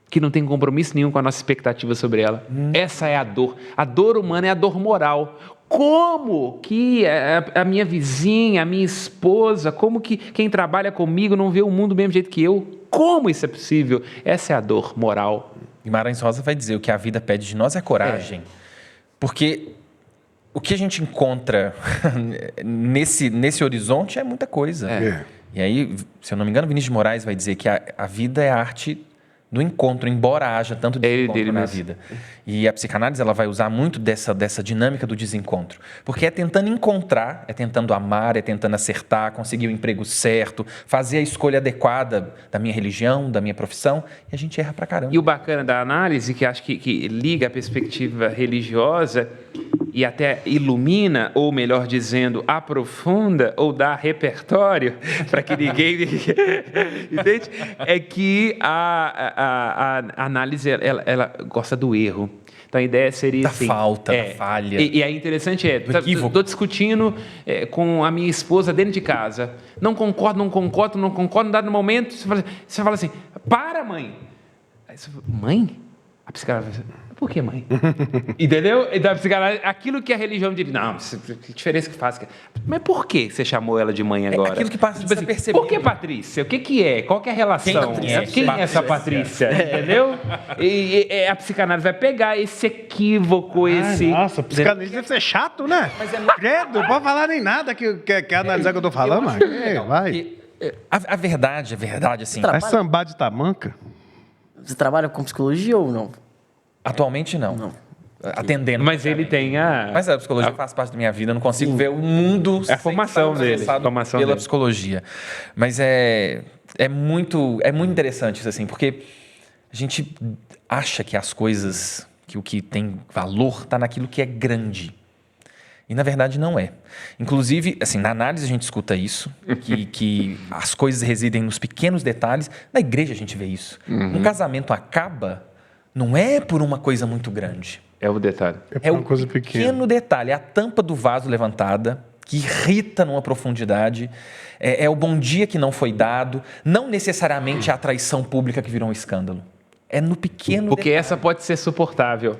que não tem compromisso nenhum com a nossa expectativa sobre ela. Essa é a dor. A dor humana é a dor moral. Como que a minha vizinha, a minha esposa, como que quem trabalha comigo não vê o mundo do mesmo jeito que eu? Como isso é possível? Essa é a dor moral. Guimarães Rosa vai dizer, o que a vida pede de nós é coragem. Porque o que a gente encontra nesse horizonte é muita coisa. E aí, se eu não me engano, Vinícius de Moraes vai dizer que a vida é a arte do encontro, embora haja tanto desencontro na vida. E a psicanálise ela vai usar muito dessa dinâmica do desencontro. Porque é tentando encontrar, é tentando amar, é tentando acertar, conseguir o emprego certo, fazer a escolha adequada da minha religião, da minha profissão, e a gente erra pra caramba. E o bacana da análise, que acho que liga a perspectiva religiosa, e até ilumina, ou melhor dizendo, aprofunda ou dá repertório para que ninguém... Entende? É que a análise, ela gosta do erro. Então a ideia seria Da assim... falta, da falha. E aí interessante estou discutindo com a minha esposa dentro de casa. Não concordo, num dado momento, você fala assim, para, mãe. Aí você fala, mãe? A psicanálise fala assim, por que, mãe? Entendeu? Então, a psicanálise, aquilo que a religião diz, não, que diferença que faz? Mas por que você chamou ela de mãe agora? Aquilo que passa desapercebido. Por que Patrícia? O que é? Qual que é a relação? Quem é essa Patrícia? Entendeu? E a psicanálise vai pegar esse equívoco, Nossa, psicanalista deve ser chato, né? Mas credo, não pode falar nem nada que quer analisar o que eu tô falando, mas vai. A verdade, assim, Vai sambar de tamanca? Você trabalha com psicologia ou não? atualmente não. Atendendo. Mas ele tem a... Mas a psicologia faz parte da minha vida, eu não consigo ver o mundo É a formação sem estar dele, atravessado formação pela dele. psicologia. Mas é muito interessante isso, assim, porque a gente acha que as coisas, que o que tem valor está naquilo que é grande. E, na verdade, não é. Inclusive, assim, na análise a gente escuta isso, que as coisas residem nos pequenos detalhes. Na igreja a gente vê isso. Um casamento acaba, não é por uma coisa muito grande. É o detalhe. É uma o coisa pequena. pequeno detalhe, é a tampa do vaso levantada, que irrita numa profundidade, é o bom dia que não foi dado, não necessariamente é a traição pública que virou um escândalo. É no pequeno Porque detalhe. essa pode ser suportável.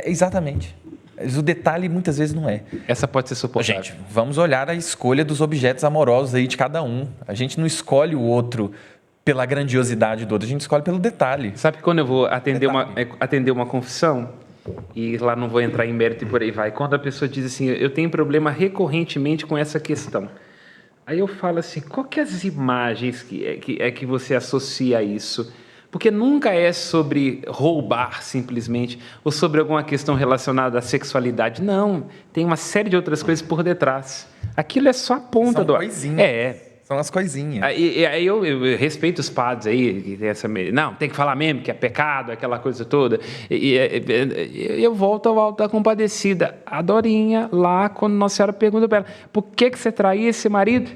Exatamente. Mas o detalhe muitas vezes não é. Essa pode ser suportável. Gente, vamos olhar a escolha dos objetos amorosos aí de cada um. A gente não escolhe o outro pela grandiosidade do outro, a gente escolhe pelo detalhe. Sabe que quando eu vou atender uma confissão, e lá não vou entrar em mérito e por aí vai, quando a pessoa diz assim, eu tenho problema recorrentemente com essa questão. Aí eu falo assim, qual que é as imagens que você associa a isso? Porque nunca é sobre roubar, simplesmente, ou sobre alguma questão relacionada à sexualidade. Não, tem uma série de outras coisas por detrás. Aquilo é só a ponta São do... coisinhas. São as coisinhas. Aí eu respeito os padres aí, que tem essa... Não, tem que falar mesmo que é pecado, aquela coisa toda. Eu volto à compadecida. A Dorinha, lá, quando Nossa Senhora pergunta para ela, por que você traía esse marido?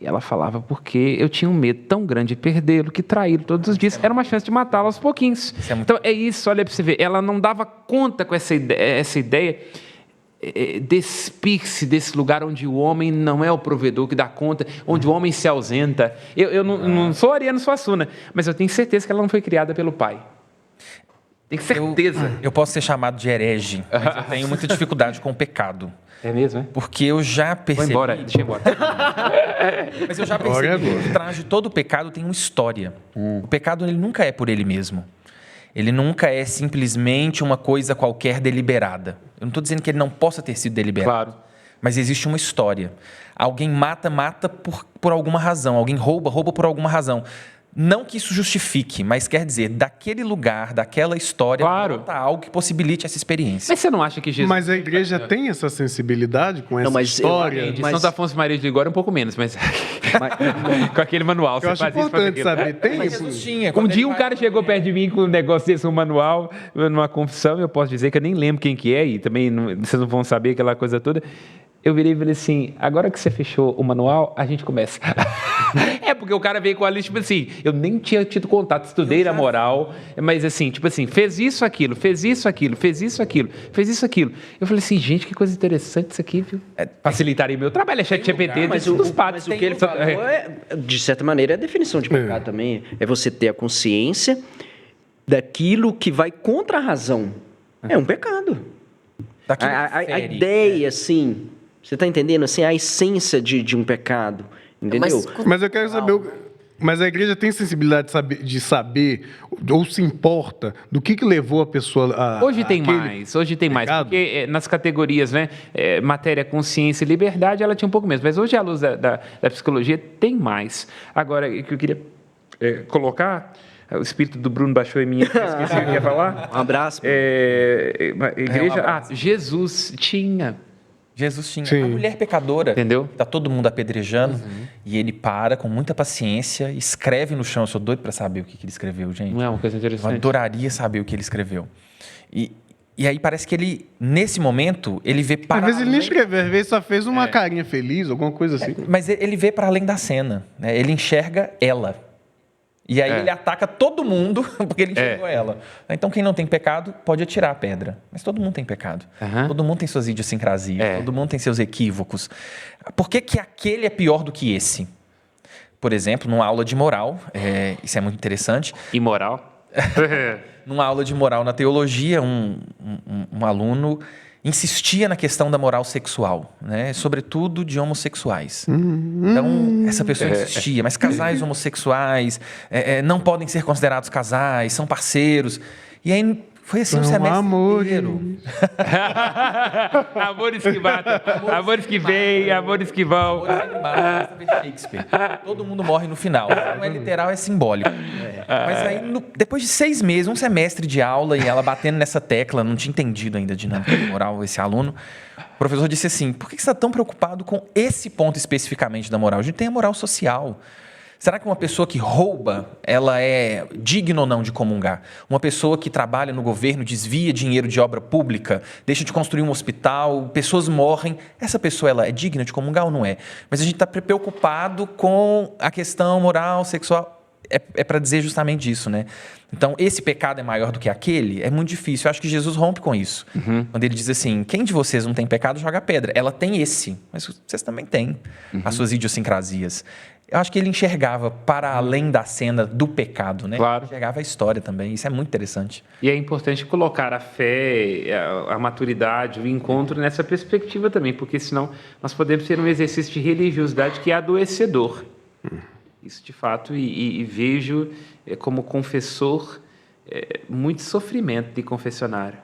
E ela falava, porque eu tinha um medo tão grande de perdê-lo, que traí-lo todos os dias. Era uma chance de matá-lo aos pouquinhos. Então, é isso, olha para você ver. Ela não dava conta com essa ideia despir-se desse lugar onde o homem não é o provedor que dá conta, onde o homem se ausenta. Eu não sou Ariano Suassuna, mas eu tenho certeza que ela não foi criada pelo pai. Tenho certeza. Eu posso ser chamado de herege, mas eu tenho muita dificuldade com o pecado. É mesmo, é? Porque eu já percebi... Vou embora, deixa eu ir embora. Mas eu já percebi que por trás de todo pecado tem uma história. O pecado ele nunca é por ele mesmo. Ele nunca é simplesmente uma coisa qualquer deliberada. Eu não estou dizendo que ele não possa ter sido deliberado. Claro. Mas existe uma história. Alguém mata por alguma razão. Alguém rouba por alguma razão. Não que isso justifique, mas quer dizer, daquele lugar, daquela história, Claro. brota algo que possibilite essa experiência. Mas você não acha que Jesus... Mas a igreja tem essa sensibilidade com essa mas história? De Santo Afonso Maria de Ligório um pouco menos, mas... com aquele manual. Eu você acho faz isso, faz importante aquilo. saber. Tem Mas isso? Jesus tinha. Um quando dia ele um vai- cara chegou perto de mim com um negócio desse, um manual, numa confissão, eu posso dizer que eu nem lembro quem que é, e também vocês não vão saber aquela coisa toda. Eu virei e falei assim, agora que você fechou o manual, a gente começa. É, porque o cara veio com a lista, tipo assim, eu nem tinha tido contato, estudei na moral, mas assim, tipo assim, fez isso, aquilo, fez isso, aquilo, fez isso, aquilo, fez isso, aquilo. Eu falei assim, gente, que coisa interessante isso aqui, viu? Facilitaria meu trabalho, é chat GPT Mas dos padres. o que ele falou de certa maneira, é a definição de pecado também. É você ter a consciência daquilo que vai contra a razão. É um pecado. daquilo que A fere. ideia, assim, você está entendendo? Assim, a essência de um pecado. Entendeu? Mas eu quero saber... Mas a igreja tem sensibilidade de saber ou se importa do que levou a pessoa a... Hoje tem àquele mais, pecado? porque nas categorias, né, matéria, consciência e liberdade, ela tinha um pouco menos, mas hoje, à luz da psicologia, tem mais. Agora, o que eu queria colocar, o espírito do Bruno baixou em mim, esqueci o que ia falar. Um abraço. Igreja, Jesus tinha. Jesus tinha. Sim. A mulher pecadora. Entendeu? Tá todo mundo apedrejando. E ele para com muita paciência, escreve no chão. Eu sou doido para saber o que ele escreveu, gente. Não é uma coisa Eu interessante? adoraria saber o que ele escreveu. E E aí parece que ele, nesse momento, ele vê para Às vezes ele nem além- escreveu, às vezes só fez uma carinha feliz, alguma coisa assim. Mas ele vê para além da cena, né? Ele enxerga ela. E aí ele ataca todo mundo porque ele enxergou ela. Então quem não tem pecado pode atirar a pedra. Mas todo mundo tem pecado. Todo mundo tem suas idiosincrasias. Todo mundo tem seus equívocos. Por que que aquele é pior do que esse? Por exemplo, numa aula de moral, isso é muito interessante. Imoral? Numa aula de moral na teologia, um aluno insistia na questão da moral sexual, né? Sobretudo de homossexuais. Então, essa pessoa insistia, mas casais homossexuais não podem ser considerados casais, são parceiros. E aí foi assim um São semestre amores. inteiro. Amores que matam, amores que vêm, amores que vão. Amores animados, basta ver Shakespeare. Todo mundo morre no final. Não é literal, é simbólico. Mas aí, depois de 6 meses, um semestre de aula, e ela batendo nessa tecla, não tinha entendido ainda a dinâmica moral, esse aluno, o professor disse assim: por que você está tão preocupado com esse ponto especificamente da moral? A gente tem a moral social. Será que uma pessoa que rouba, ela é digna ou não de comungar? Uma pessoa que trabalha no governo, desvia dinheiro de obra pública, deixa de construir um hospital, pessoas morrem, essa pessoa ela é digna de comungar ou não é? Mas a gente está preocupado com a questão moral, sexual. É para dizer justamente isso, né? Então, esse pecado é maior do que aquele? É muito difícil. Eu acho que Jesus rompe com isso. Quando ele diz assim: quem de vocês não tem pecado, joga pedra. Ela tem esse, mas vocês também têm as suas idiosincrasias. Eu acho que ele enxergava para além da cena do pecado, né? Claro. Ele enxergava a história também. Isso é muito interessante. E é importante colocar a fé, a maturidade, o encontro nessa perspectiva também, porque senão nós podemos ter um exercício de religiosidade que é adoecedor. Isso de fato, e vejo como confessor muito sofrimento de confessionário.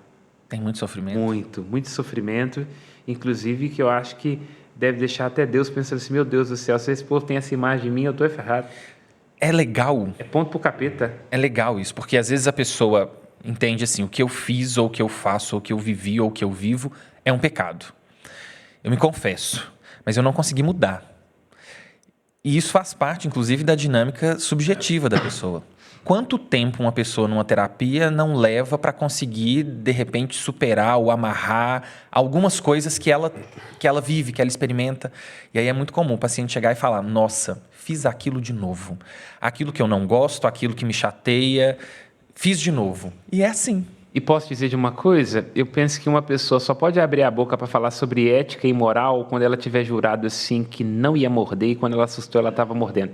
Tem muito sofrimento. Muito sofrimento, inclusive que eu acho que deve deixar até Deus pensando assim: meu Deus do céu, se esse povo tem essa imagem de mim, eu estou ferrado. É legal. É ponto pro capeta. É legal isso, porque às vezes a pessoa entende assim: o que eu fiz, ou o que eu faço, ou o que eu vivi, ou o que eu vivo é um pecado. Eu me confesso, mas eu não consegui mudar. E isso faz parte, inclusive, da dinâmica subjetiva da pessoa. Quanto tempo uma pessoa numa terapia não leva para conseguir, de repente, superar ou amarrar algumas coisas que ela vive, que ela experimenta? E aí é muito comum o paciente chegar e falar: nossa, fiz aquilo de novo. Aquilo que eu não gosto, aquilo que me chateia, fiz de novo. E é assim. E posso dizer de uma coisa? Eu penso que uma pessoa só pode abrir a boca para falar sobre ética e moral quando ela tiver jurado assim que não ia morder, e quando ela assustou, ela estava mordendo.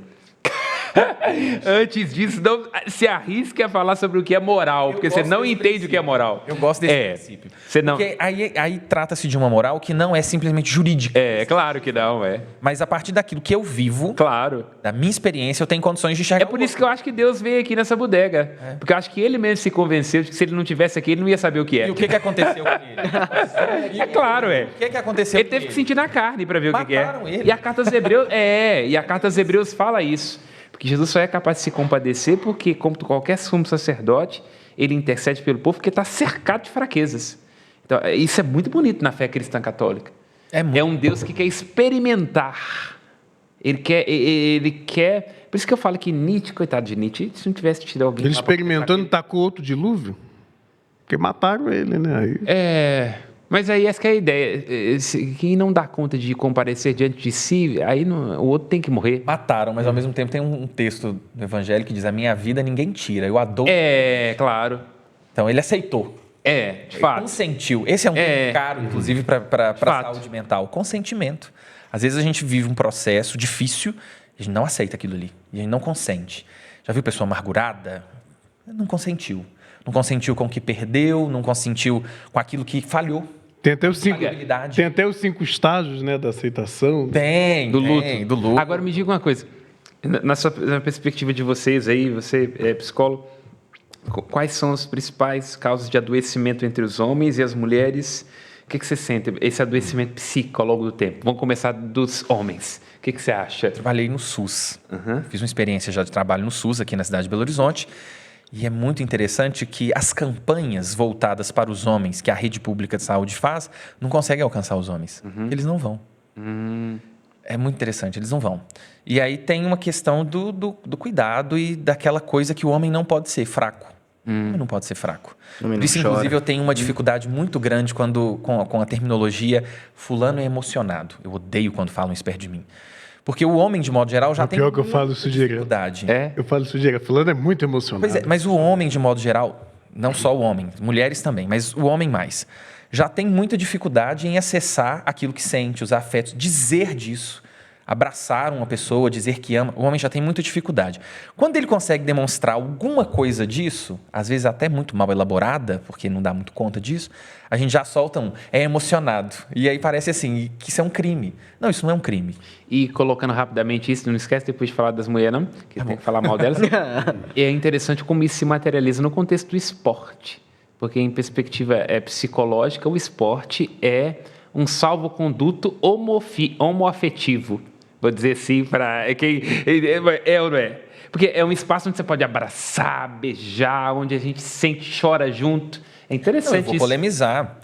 Antes disso, não se arrisque a falar sobre o que é moral, porque você não entende o que é moral. Eu gosto desse princípio. Você não... Porque aí trata-se de uma moral que não é simplesmente jurídica. Claro que não, Mas a partir daquilo que eu vivo, Claro. da minha experiência, eu tenho condições de enxergar. É por isso que eu acho que Deus veio aqui nessa bodega. Porque eu acho que ele mesmo se convenceu de que se ele não tivesse aqui, ele não ia saber o que é. E o que aconteceu com ele? É claro, O que aconteceu Ele com teve que sentir na carne para ver o que é. Mataram ele. E a carta aos Hebreus, e a carta aos Hebreus fala isso. Porque Jesus só é capaz de se compadecer porque, como qualquer sumo sacerdote, ele intercede pelo povo porque está cercado de fraquezas. Então, isso é muito bonito na fé cristã católica. É um Deus que quer experimentar. Ele quer... Por isso que eu falo que Nietzsche, coitado de Nietzsche, se não tivesse tido alguém... Ele experimentando, tacou outro dilúvio? Porque mataram ele, né? Aí... Mas aí essa que é a ideia. Quem não dá conta de comparecer diante de si, aí o outro tem que morrer. Mataram, mas ao mesmo tempo tem um texto do Evangelho que diz: a minha vida ninguém tira, eu adoro. Claro. Então ele aceitou. De Ele fato. consentiu. Esse é um termo caro, inclusive, para a saúde mental. Consentimento. Às vezes a gente vive um processo difícil e a gente não aceita aquilo ali. E a gente não consente. Já viu pessoa amargurada? Não consentiu. Não consentiu com o que perdeu, não consentiu com aquilo que falhou. Tem até os 5 estágios, né, da aceitação. Do luto. Agora me diga uma coisa. Na perspectiva de vocês aí, você é psicólogo, quais são as principais causas de adoecimento entre os homens e as mulheres? O que você sente, esse adoecimento psíquico ao longo do tempo? Vamos começar dos homens. O que você acha? Trabalhei no SUS. Fiz uma experiência já de trabalho no SUS aqui na cidade de Belo Horizonte. E é muito interessante que as campanhas voltadas para os homens que a rede pública de saúde faz não conseguem alcançar os homens. Eles não vão. É muito interessante, eles não vão. E aí tem uma questão do cuidado e daquela coisa que o homem não pode ser fraco. Homem não pode ser fraco. Homem Por não isso, chora. inclusive, eu tenho uma dificuldade muito grande com a terminologia fulano é emocionado. Eu odeio quando falam isso perto de mim. Porque o homem, de modo geral, já É tem pior que eu muita falo isso direto. dificuldade. É? Eu falo isso direto. Fulano é muito emocionado. Pois é, mas o homem, de modo geral, não só o homem, mulheres também, mas o homem mais, já tem muita dificuldade em acessar aquilo que sente, os afetos, dizer disso, abraçar uma pessoa, dizer que ama. O homem já tem muita dificuldade. Quando ele consegue demonstrar alguma coisa disso, às vezes até muito mal elaborada, porque não dá muito conta disso, a gente já solta é emocionado. E aí parece assim, que isso é um crime. Não, isso não é um crime. E colocando rapidamente isso, não esquece depois de falar das mulheres, não, que tem que falar mal delas. É interessante como isso se materializa no contexto do esporte. Porque, em perspectiva psicológica, o esporte é um salvoconduto homoafetivo. Vou dizer assim, para quem é ou não é? Porque é um espaço onde você pode abraçar, beijar, onde a gente sente, chora junto. É Eu interessante vou isso. polemizar.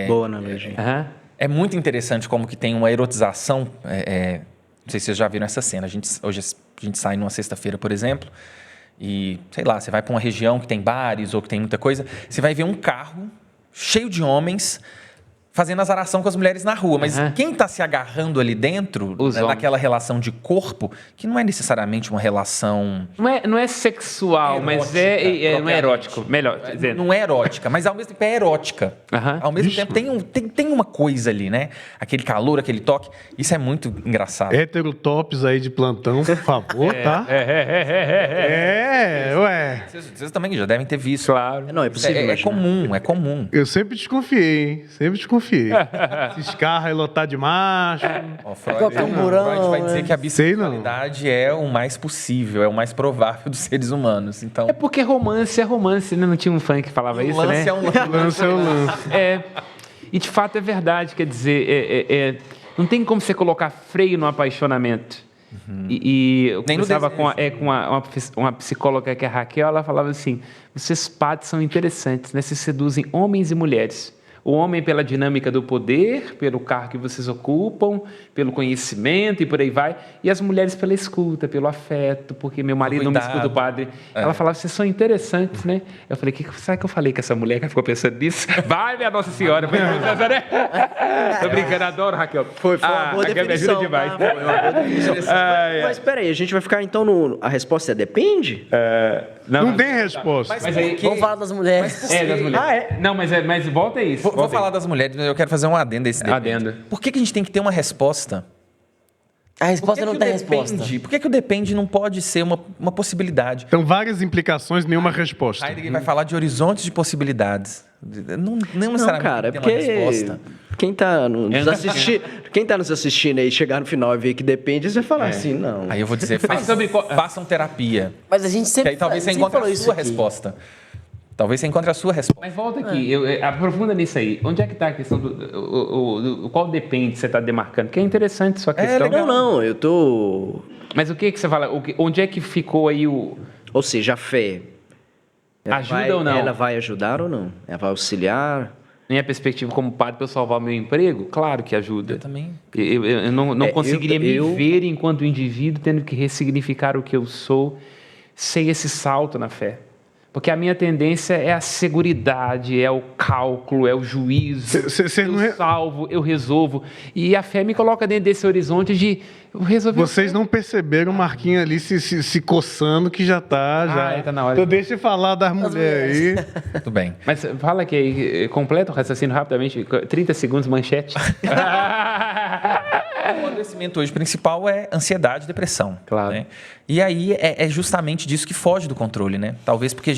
Boa analogia. Aham. É muito interessante como que tem uma erotização. Não sei se vocês já viram essa cena. Hoje a gente sai numa sexta-feira, por exemplo, e, sei lá, você vai para uma região que tem bares ou que tem muita coisa, você vai ver um carro cheio de homens fazendo azaração com as mulheres na rua. Mas quem está se agarrando ali dentro, Os homens. naquela relação de corpo, que não é necessariamente uma relação... Não é sexual, mas não é propriamente. erótico. Melhor dizendo. Não é erótica, mas ao mesmo tempo é erótica. Aham. Ao mesmo tempo tem uma coisa ali, né? Aquele calor, aquele toque. Isso é muito engraçado. Heterotops aí de plantão, por favor, tá? Ué. Vocês também já devem ter visto. Claro. Não, é possível É imaginar. comum, é comum. Eu sempre desconfiei, hein? Sempre desconfiei. Esses carros aí lotados de macho. Ó, Freud, Qualquer um burão, Freud vai né? dizer que a Sei não. bissexualidade é o mais possível, é o mais provável dos seres humanos. Então, É porque romance é romance, né? Não tinha um fã que falava isso, né? lance é um lance. Lance é o lance. E de fato é verdade, quer dizer, não tem como você colocar freio no apaixonamento. E eu Nem no conversava desejo. com uma psicóloga que é a Raquel, ela falava assim, vocês padres são interessantes, né? Vocês seduzem homens e mulheres. O homem pela dinâmica do poder, pelo cargo que vocês ocupam, pelo conhecimento e por aí vai. E as mulheres pela escuta, pelo afeto, porque meu marido não me cuidado. escuta, o padre. Ela falava, vocês são interessantes, né? Eu falei, será que eu falei com essa mulher que ficou pensando nisso? Vai, minha Nossa Senhora. Tô brincando, adoro, Raquel. Foi uma boa Raquel definição. me ajuda demais. Tá? Foi uma boa definição. Mas peraí, a gente vai ficar então no... A resposta é depende? Não tem resposta. Mas aí, Vamos falar das mulheres. das mulheres. Não, mas volta isso. Vou falar das mulheres, mas eu quero fazer um adendo a esse debate. Adendo. Por que a gente tem que ter uma resposta? A resposta Por não que tem o resposta. depende? Por que o depende não pode ser uma possibilidade? Então, várias implicações, nenhuma resposta. Heidegger vai falar de horizontes de possibilidades. Não necessariamente Não, cara, é tem uma porque resposta. quem tá nos assistindo aí, chegar no final e ver que depende, você vai falar assim, não. Aí eu vou dizer, façam terapia. Mas a gente Que sempre, aí talvez você sempre encontre falou a isso sua aqui. resposta. Talvez você encontre a sua resposta. Mas volta aqui, aprofunda nisso aí. Onde é que está a questão do qual depende você está demarcando? Que é interessante sua questão. legal. Não, eu tô... Mas o que você fala? Onde é que ficou aí o... Ou seja, a fé... ela Ajuda vai- ou não? Ela vai ajudar ou não? Ela vai auxiliar? Minha perspectiva como padre para eu salvar o meu emprego? Claro que ajuda. Eu também. Eu não É, conseguiria eu- me ver enquanto indivíduo tendo que ressignificar o que eu sou sem esse salto na fé. Porque a minha tendência é a seguridade, é o cálculo, é o juízo. Cê não eu salvo, eu resolvo. E a fé me coloca dentro desse horizonte de eu resolver. Vocês não perceberam o Marquinhos ali se coçando que já tá. tá na hora. Então deixa eu falar das mulheres aí. Tudo bem. Mas fala que aí, completa o raciocínio rapidamente, 30 segundos, manchete. O adoecimento hoje principal é ansiedade e depressão. Claro. Né? E aí é justamente disso que foge do controle, né? Talvez porque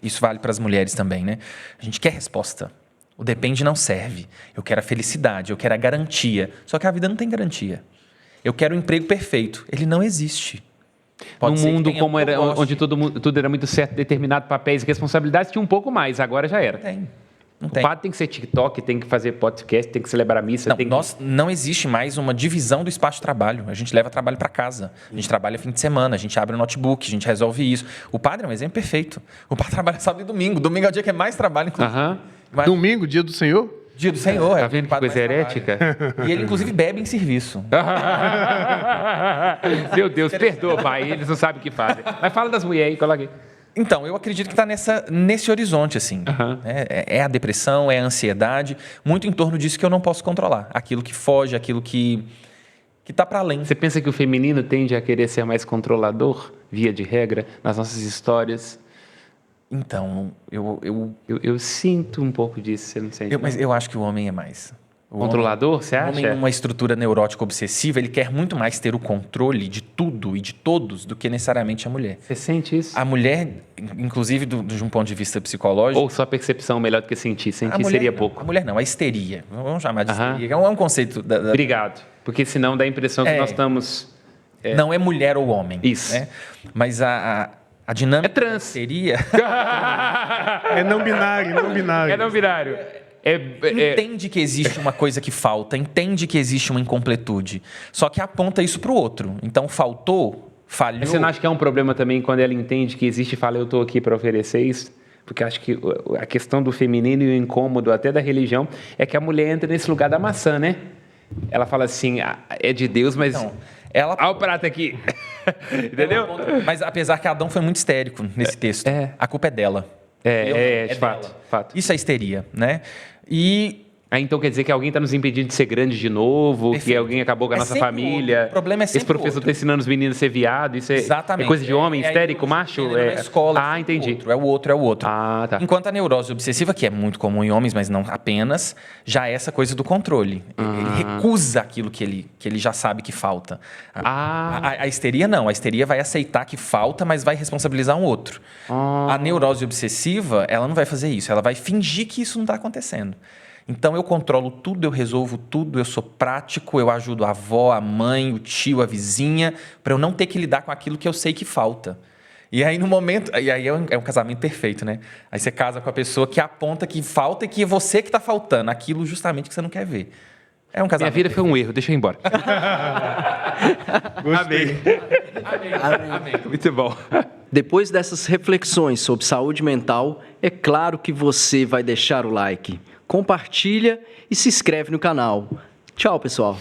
isso vale para as mulheres também, né? A gente quer resposta. O depende não serve. Eu quero a felicidade, eu quero a garantia. Só que a vida não tem garantia. Eu quero o emprego perfeito. Ele não existe. Pode Num ser que mundo tenha como um que eu era, goste. onde tudo era muito certo, determinado, papéis e responsabilidades, tinha um pouco mais, agora já era. Não O tem. padre tem que ser TikTok, tem que fazer podcast, tem que celebrar missa. tem que... Não existe mais uma divisão do espaço de trabalho. A gente leva trabalho para casa. A gente trabalha fim de semana, a gente abre o notebook, a gente resolve isso. O padre é um exemplo perfeito. O padre trabalha sábado e domingo. Domingo é o dia que é mais trabalho, inclusive. Aham. Mas- Domingo, dia do Senhor? Dia do Senhor. Tá é o vendo que padre coisa mais trabalha. herética? E ele, inclusive, bebe em serviço. Meu Deus, perdoa, pai. Eles não sabem o que fazem. Mas fala das mulheres aí, coloca aí. Então, eu acredito que está nesse horizonte, assim. Aham. É a depressão, é a ansiedade, muito em torno disso que eu não posso controlar. Aquilo que foge, aquilo que está para além. Você pensa que o feminino tende a querer ser mais controlador, via de regra, nas nossas histórias? Então, Eu sinto um pouco disso, você não sente? mas eu acho que o homem é mais. O Controlador, você O homem, acha? numa estrutura neurótica obsessiva, ele quer muito mais ter o controle de tudo e de todos do que necessariamente a mulher. Você sente isso? A mulher, inclusive de um ponto de vista psicológico... Ou sua percepção melhor do que sentir? a Sentir mulher seria não, pouco. A mulher não, a histeria. Vamos chamar de Aham. histeria. É um conceito da... Obrigado. Porque senão dá a impressão que nós estamos... Não é mulher ou homem. Isso. Né? Mas a dinâmica É trans. da histeria É não binário, não binário. É não binário. entende que existe uma coisa que falta, entende que existe uma incompletude. Só que aponta isso para o outro. Então, faltou, falhou... Mas você não acha que é um problema também quando ela entende que existe e fala, eu estou aqui para oferecer isso? Porque acho que a questão do feminino e o incômodo até da religião é que a mulher entra nesse lugar da maçã, né? Ela fala assim, é de Deus, mas... Então, ela... Olha o prato aqui. Entendeu? Mas apesar que Adão foi muito histérico nesse texto, a culpa é dela. De dela. fato. Isso é histeria, né? E... Aí, então quer dizer que alguém está nos impedindo de ser grande de novo, Perfeito. que alguém acabou com a É nossa sempre família. o outro. O problema é sempre esse professor o outro. está ensinando os meninos a ser viado, isso é coisa de homem, a histérico, ideologia macho? de gênero na escola, Ah, entendi. É o outro. Ah, tá. Enquanto a neurose obsessiva, que é muito comum em homens, mas não apenas, já é essa coisa do controle. Ele recusa aquilo que ele já sabe que falta. A histeria não. A histeria vai aceitar que falta, mas vai responsabilizar um outro. A neurose obsessiva, ela não vai fazer isso. Ela vai fingir que isso não está acontecendo. Então, eu controlo tudo, eu resolvo tudo, eu sou prático, eu ajudo a avó, a mãe, o tio, a vizinha, para eu não ter que lidar com aquilo que eu sei que falta. E aí, no momento... E aí é um casamento perfeito, né? Aí você casa com a pessoa que aponta que falta e que é você que está faltando, aquilo justamente que você não quer ver. É um casamento Minha vida foi um erro, deixa eu ir embora. Gostei. Amém. Muito bom. Depois dessas reflexões sobre saúde mental, é claro que você vai deixar o like, compartilha e se inscreve no canal. Tchau, pessoal!